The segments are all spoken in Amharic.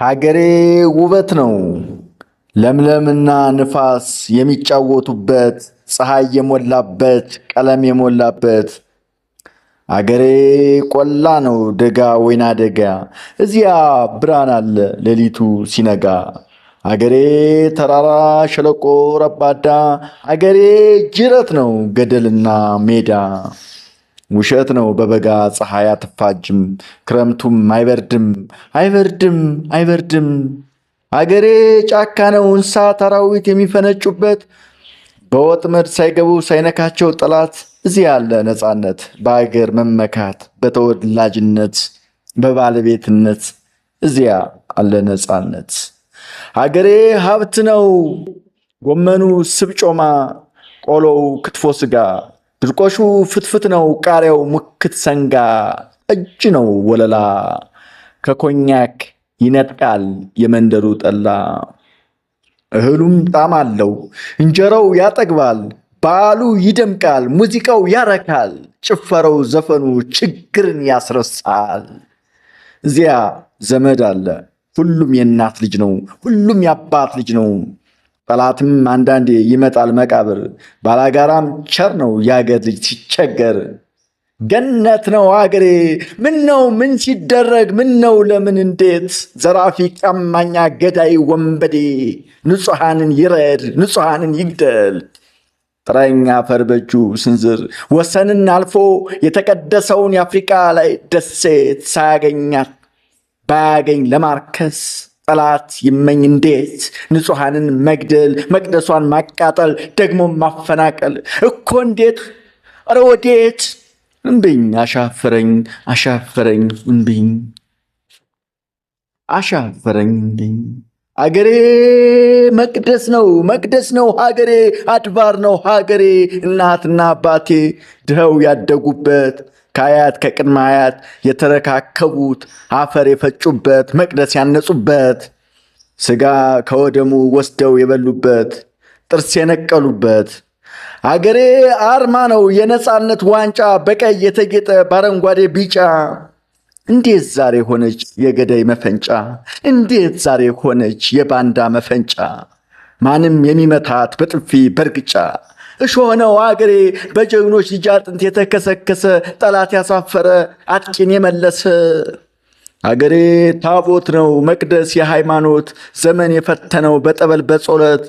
ሀገሬ ውበት ነው፣ ለምለምና ንፋስ የሚጫወቱበት፣ ፀሐይ የሞላበት፣ ቀለም የሞላበት። አገሬ ቆላ ነው፣ ደጋ ወይና ደጋ፣ እዚያ ብርሃን አለ ሌሊቱ ሲነጋ። አገሬ ተራራ ሸለቆ ረባዳ፣ አገሬ ጅረት ነው ገደልና ሜዳ። ውሸት ነው በበጋ ፀሐይ አትፋጅም፣ ክረምቱም አይበርድም አይበርድም አይበርድም። አገሬ ጫካ ነው እንስሳት አራዊት የሚፈነጩበት፣ በወጥመድ ሳይገቡ ሳይነካቸው ጠላት። እዚህ ያለ ነፃነት በአገር መመካት፣ በተወላጅነት በባለቤትነት እዚያ አለ ነፃነት። አገሬ ሀብት ነው ጎመኑ ስብ ጮማ፣ ቆሎው ክትፎ ስጋ፣ ድርቆሹ ፍትፍት ነው ቃሪያው ሙክት ሰንጋ። እጅ ነው ወለላ ከኮኛክ ይነጥቃል የመንደሩ ጠላ። እህሉም ጣዕም አለው እንጀራው ያጠግባል፣ በዓሉ ይደምቃል ሙዚቃው ያረካል፣ ጭፈረው ዘፈኑ ችግርን ያስረሳል። እዚያ ዘመድ አለ ሁሉም የእናት ልጅ ነው ሁሉም የአባት ልጅ ነው። ጠላትም አንዳንዴ ይመጣል መቃብር፣ ባላጋራም ቸር ነው የአገር ልጅ ሲቸገር። ገነት ነው አገሬ ምን ነው ምን ሲደረግ ምን ነው ለምን እንዴት፣ ዘራፊ ቀማኛ ገዳይ ወንበዴ፣ ንጹሐንን ይረድ ንጹሐንን ይግደል። ጥረኛ አፈር በእጁ ስንዝር ወሰንን አልፎ የተቀደሰውን የአፍሪካ ላይ ደሴት ሳያገኛት ባያገኝ ለማርከስ ጠላት ይመኝ እንዴት፣ ንጹሐንን መግደል መቅደሷን ማቃጠል ደግሞ ማፈናቀል እኮ እንዴት ኧረ ወዴት። እምቢኝ አሻፈረኝ አሻፈረኝ እምቢኝ አሻፈረኝ እምቢኝ። አገሬ መቅደስ ነው መቅደስ ነው ሀገሬ፣ አድባር ነው ሀገሬ፣ እናትና አባቴ ድኸው ያደጉበት፣ ከአያት ከቅድመ አያት የተረካከቡት፣ አፈር የፈጩበት መቅደስ ያነጹበት፣ ስጋ ከወደሙ ወስደው የበሉበት፣ ጥርስ የነቀሉበት። አገሬ አርማ ነው የነፃነት ዋንጫ፣ በቀይ የተጌጠ በአረንጓዴ ቢጫ። እንዴት ዛሬ ሆነች የገዳይ መፈንጫ፣ እንዴት ዛሬ ሆነች የባንዳ መፈንጫ፣ ማንም የሚመታት በጥፊ በርግጫ። እሾህ ነው አገሬ በጀግኖች ልጅ አጥንት የተከሰከሰ፣ ጠላት ያሳፈረ አጥቂን የመለሰ። አገሬ ታቦት ነው መቅደስ የሃይማኖት፣ ዘመን የፈተነው በጠበል በጸሎት።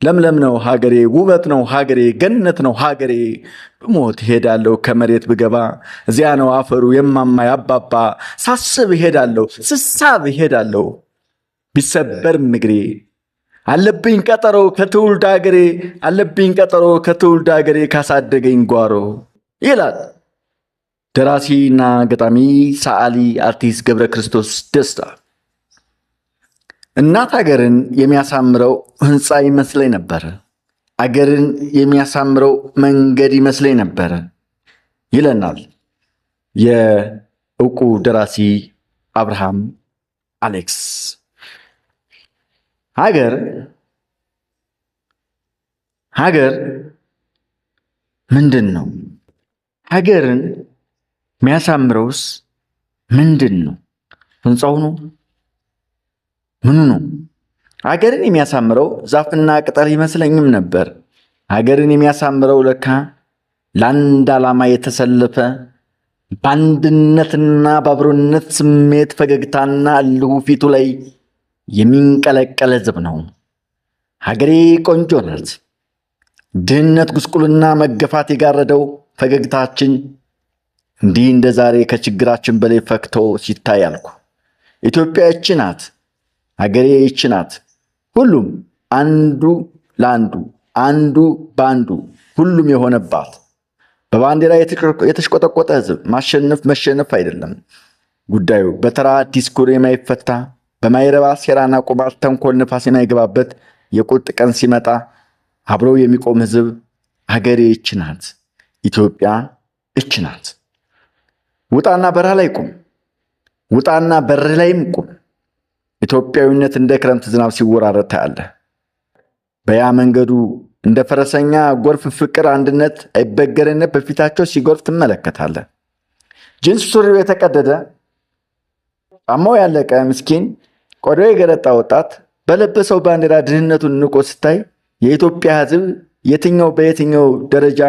ለምለም ነው ሀገሬ ውበት ነው ሀገሬ ገነት ነው ሀገሬ። ብሞት እሄዳለሁ ከመሬት ብገባ፣ እዚያ ነው አፈሩ የማማ ያባባ። ሳስብ እሄዳለሁ ስሳብ እሄዳለሁ ቢሰበርም እግሬ፣ አለብኝ ቀጠሮ ከትውልድ አገሬ አለብኝ ቀጠሮ ከትውልድ አገሬ ካሳደገኝ ጓሮ ይላል ደራሲና ገጣሚ ሰዓሊ አርቲስት ገብረ ክርስቶስ ደስታ። እናት አገርን የሚያሳምረው ህንፃ ይመስለኝ ነበር፣ አገርን የሚያሳምረው መንገድ ይመስለኝ ነበር ይለናል የእውቁ ደራሲ አብርሃም አሌክስ። ሀገር ምንድን ነው? ሀገርን የሚያሳምረውስ ምንድን ነው? ህንፃው ነው? ምኑ ነው? ሀገርን የሚያሳምረው ዛፍና ቅጠል ይመስለኝም ነበር። ሀገርን የሚያሳምረው ለካ ለአንድ ዓላማ የተሰለፈ፣ በአንድነትና በአብሮነት ስሜት ፈገግታና እልሁ ፊቱ ላይ የሚንቀለቀለ ሕዝብ ነው። ሀገሬ ቆንጆ ናት። ድህነት፣ ጉስቁልና፣ መገፋት የጋረደው ፈገግታችን እንዲህ እንደ ዛሬ ከችግራችን በላይ ፈክቶ ሲታይ አልኩ። ኢትዮጵያ ይህች ናት፣ ሀገሬ ይህች ናት። ሁሉም አንዱ ለአንዱ አንዱ በአንዱ ሁሉም የሆነባት፣ በባንዲራ የተሽቆጠቆጠ ሕዝብ። ማሸነፍ መሸነፍ አይደለም ጉዳዩ፣ በተራ ዲስኩር የማይፈታ በማይረባ ሴራና ቁማር ተንኮል ንፋስ የማይገባበት የቁርጥ ቀን ሲመጣ አብረው የሚቆም ሕዝብ። ሀገሬ ይህች ናት፣ ኢትዮጵያ ይህች ናት። ውጣና በረሃ ላይ ቁም፣ ውጣና በር ላይም ቁም። ኢትዮጵያዊነት እንደ ክረምት ዝናብ ሲወራረድ ታያለህ። በያ መንገዱ እንደ ፈረሰኛ ጎርፍ ፍቅር፣ አንድነት፣ አይበገርነት በፊታቸው ሲጎርፍ ትመለከታለህ። ጅንስ ሱሪው የተቀደደ ጫማው ያለቀ ምስኪን ቆዳው የገረጣ ወጣት በለበሰው ባንዲራ ድህነቱን ንቆ ስታይ የኢትዮጵያ ሕዝብ በየትኛው ደረጃ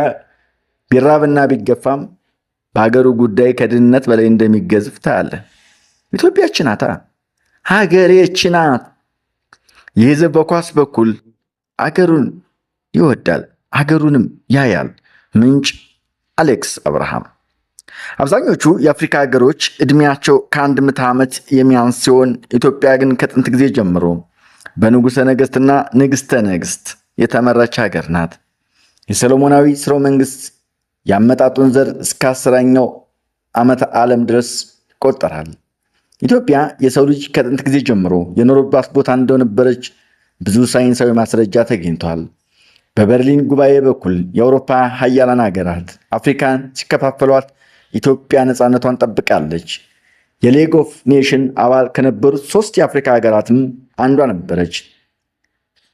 ቢራብና ቢገፋም በሀገሩ ጉዳይ ከድህነት በላይ እንደሚገዝፍ ታያለህ። ኢትዮጵያች ናታ፣ ሀገሬች ናት። ይህ ሕዝብ በኳስ በኩል አገሩን ይወዳል፣ አገሩንም ያያል። ምንጭ አሌክስ አብርሃም። አብዛኞቹ የአፍሪካ ሀገሮች ዕድሜያቸው ከአንድ ምዕተ ዓመት የሚያንስ ሲሆን ኢትዮጵያ ግን ከጥንት ጊዜ ጀምሮ በንጉሠ ነገሥትና ንግሥተ ነገሥት የተመራች ሀገር ናት። የሰሎሞናዊ ሥርወ መንግሥት ያመጣጡን ዘር እስከ 10ኛው ዓመተ ዓለም ድረስ ይቆጠራል። ኢትዮጵያ የሰው ልጅ ከጥንት ጊዜ ጀምሮ የኖረባት ቦታ እንደነበረች ብዙ ሳይንሳዊ ማስረጃ ተገኝቷል። በበርሊን ጉባኤ በኩል የአውሮፓ ሀያላን ሀገራት አፍሪካን ሲከፋፈሏት ኢትዮጵያ ነፃነቷን ጠብቃለች። የሌግ ኦፍ ኔሽን አባል ከነበሩት 3 የአፍሪካ ሀገራትም አንዷ ነበረች።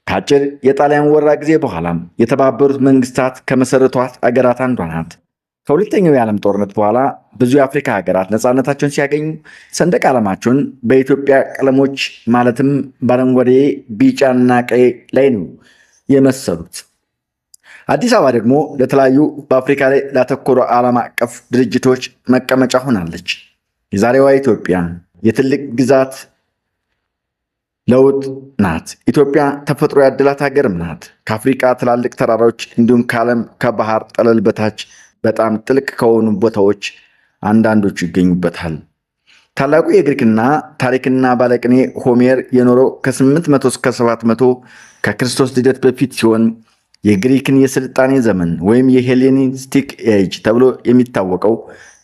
ከአጭር የጣሊያን ወረራ ጊዜ በኋላም የተባበሩት መንግስታት ከመሰረቷት አገራት አንዷ ናት። ከሁለተኛው የዓለም ጦርነት በኋላ ብዙ የአፍሪካ ሀገራት ነፃነታቸውን ሲያገኙ ሰንደቅ ዓላማቸውን በኢትዮጵያ ቀለሞች ማለትም በአረንጓዴ፣ ቢጫና ቀይ ላይ ነው የመሰሉት። አዲስ አበባ ደግሞ ለተለያዩ በአፍሪካ ላይ ላተኮሩ ዓለም አቀፍ ድርጅቶች መቀመጫ ሆናለች። የዛሬዋ ኢትዮጵያ የትልቅ ግዛት ለውጥ ናት። ኢትዮጵያ ተፈጥሮ ያደላት ሀገርም ናት። ከአፍሪካ ትላልቅ ተራራዎች እንዲሁም ከዓለም ከባህር ጠለል በታች በጣም ጥልቅ ከሆኑ ቦታዎች አንዳንዶቹ ይገኙበታል። ታላቁ የግሪክና ታሪክና ባለቅኔ ሆሜር የኖረው ከ800 እስከ 700 ከክርስቶስ ልደት በፊት ሲሆን የግሪክን የስልጣኔ ዘመን ወይም የሄሌኒስቲክ ኤጅ ተብሎ የሚታወቀው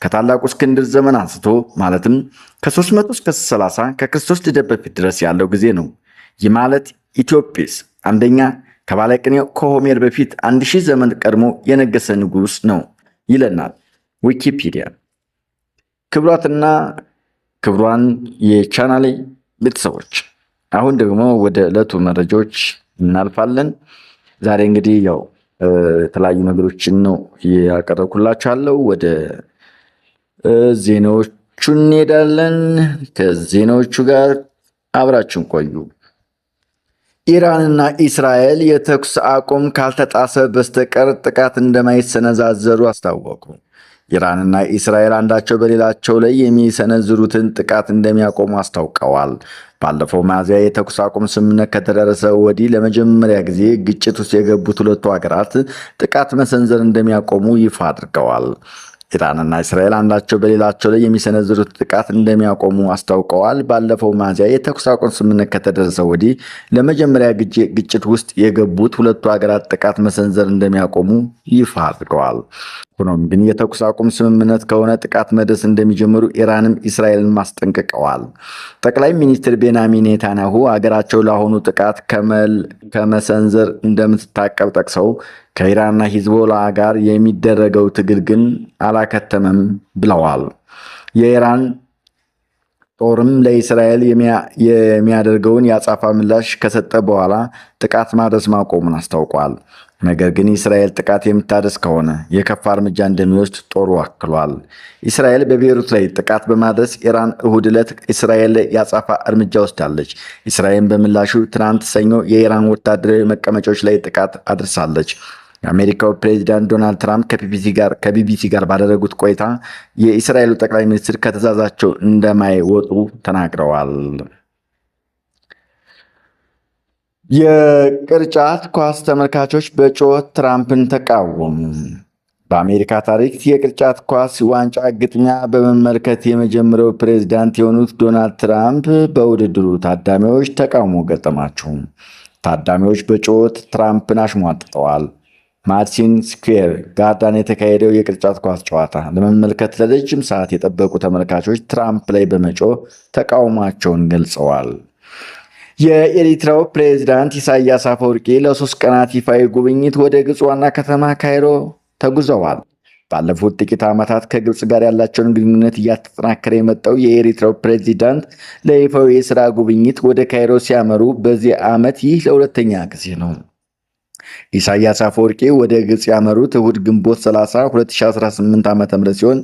ከታላቁ እስክንድር ዘመን አንስቶ ማለትም ከ300 እስከ 30 ከክርስቶስ ልደት በፊት ድረስ ያለው ጊዜ ነው። ይህ ማለት ኢትዮጵስ አንደኛ ከባለቅኔው ከሆሜር በፊት 1000 ዘመን ቀድሞ የነገሰ ንጉሥ ነው ይለናል ዊኪፒዲያ። ክቡራትና ክቡራን የቻናሌ ቤተሰቦች አሁን ደግሞ ወደ ዕለቱ መረጃዎች እናልፋለን። ዛሬ እንግዲህ የተለያዩ ነገሮችን ነው ያቀረብኩላችኋለሁ። ወደ ዜናዎቹ እንሄዳለን። ከዜናዎቹ ጋር አብራችን ቆዩ። ኢራንና እስራኤል የተኩስ አቁም ካልተጣሰ በስተቀር ጥቃት እንደማይሰነዛዘሩ አስታወቁ። ኢራንና እስራኤል አንዳቸው በሌላቸው ላይ የሚሰነዝሩትን ጥቃት እንደሚያቆሙ አስታውቀዋል። ባለፈው ሚያዝያ የተኩስ አቁም ስምምነት ከተደረሰ ወዲህ ለመጀመሪያ ጊዜ ግጭት ውስጥ የገቡት ሁለቱ ሀገራት ጥቃት መሰንዘር እንደሚያቆሙ ይፋ አድርገዋል። ኢራንና እስራኤል አንዳቸው በሌላቸው ላይ የሚሰነዝሩት ጥቃት እንደሚያቆሙ አስታውቀዋል። ባለፈው ሚያዝያ የተኩስ አቁም ስምምነት ከተደረሰ ወዲህ ለመጀመሪያ ግጭት ውስጥ የገቡት ሁለቱ ሀገራት ጥቃት መሰንዘር እንደሚያቆሙ ይፋ አድርገዋል። ሆኖም ግን የተኩስ አቁም ስምምነት ከሆነ ጥቃት መድረስ እንደሚጀምሩ ኢራንም እስራኤልን ማስጠንቅቀዋል። ጠቅላይ ሚኒስትር ቤንያሚን ኔታንያሁ አገራቸው ለአሁኑ ጥቃት ከመሰንዘር እንደምትታቀብ ጠቅሰው ከኢራንና ሂዝቦላ ጋር የሚደረገው ትግል ግን አላከተመም ብለዋል። የኢራን ጦርም ለእስራኤል የሚያደርገውን የአጸፋ ምላሽ ከሰጠ በኋላ ጥቃት ማድረስ ማቆሙን አስታውቋል። ነገር ግን እስራኤል ጥቃት የምታደርስ ከሆነ የከፋ እርምጃ እንደሚወስድ ጦሩ አክሏል። እስራኤል በቤይሩት ላይ ጥቃት በማድረስ ኢራን እሁድ ዕለት እስራኤል ላይ የአጸፋ እርምጃ ወስዳለች። እስራኤል በምላሹ ትናንት ሰኞ የኢራን ወታደራዊ መቀመጫዎች ላይ ጥቃት አድርሳለች። የአሜሪካው ፕሬዚዳንት ዶናልድ ትራምፕ ከቢቢሲ ጋር ባደረጉት ቆይታ የእስራኤሉ ጠቅላይ ሚኒስትር ከትዕዛዛቸው እንደማይወጡ ተናግረዋል። የቅርጫት ኳስ ተመልካቾች በጩኸት ትራምፕን ተቃወሙ። በአሜሪካ ታሪክ የቅርጫት ኳስ ዋንጫ ግጥሚያ በመመልከት የመጀመሪያው ፕሬዚዳንት የሆኑት ዶናልድ ትራምፕ በውድድሩ ታዳሚዎች ተቃውሞ ገጠማቸው። ታዳሚዎች በጩኸት ትራምፕን አሽሟጥጠዋል። ማዲሰን ስኩዌር ጋርደን የተካሄደው የቅርጫት ኳስ ጨዋታ ለመመልከት ለረጅም ሰዓት የጠበቁ ተመልካቾች ትራምፕ ላይ በመጮህ ተቃውሟቸውን ገልጸዋል። የኤሪትራው ፕሬዝዳንት ኢሳያስ አፈወርቂ ለ3 ቀናት ይፋዊ ጉብኝት ወደ ግብፅ ዋና ከተማ ካይሮ ተጉዘዋል። ባለፉት ጥቂት ዓመታት ከግብፅ ጋር ያላቸውን ግንኙነት እያጠናከረ የመጣው የኤሪትራው ፕሬዚዳንት ለይፋዊ የሥራ ጉብኝት ወደ ካይሮ ሲያመሩ በዚህ ዓመት ይህ ለሁለተኛ ጊዜ ነው። ኢሳያስ አፈወርቂ ወደ ግብፅ ያመሩት እሁድ ግንቦት 30 2018 ዓ.ም ሲሆን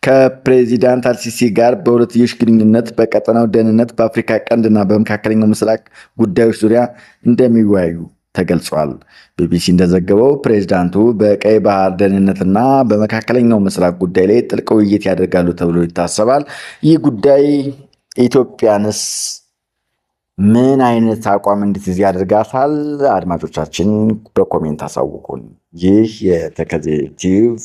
ከፕሬዚዳንት አልሲሲ ጋር በሁለትዮሽ ግንኙነት፣ በቀጠናው ደህንነት፣ በአፍሪካ ቀንድና በመካከለኛው ምስራቅ ጉዳዮች ዙሪያ እንደሚወያዩ ተገልጿል። ቢቢሲ እንደዘገበው ፕሬዚዳንቱ በቀይ ባህር ደህንነትና በመካከለኛው ምስራቅ ጉዳይ ላይ ጥልቅ ውይይት ያደርጋሉ ተብሎ ይታሰባል። ይህ ጉዳይ ኢትዮጵያንስ ምን አይነት አቋም እንድትይዝ ያደርጋታል? አድማጮቻችን በኮሜንት አሳውቁን። ይህ የተከዜ ቲዩብ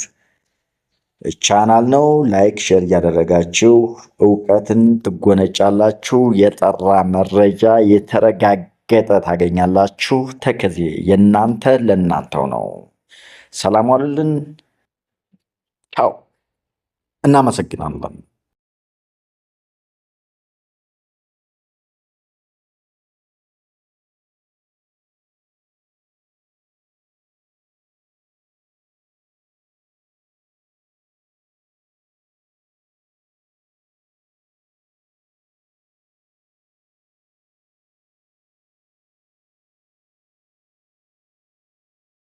ቻናል ነው። ላይክ ሼር እያደረጋችሁ እውቀትን ትጎነጫላችሁ። የጠራ መረጃ የተረጋገጠ ታገኛላችሁ። ተከዜ የእናንተ ለእናንተው ነው። ሰላም ዋሉልን። ቻው። እናመሰግናለን።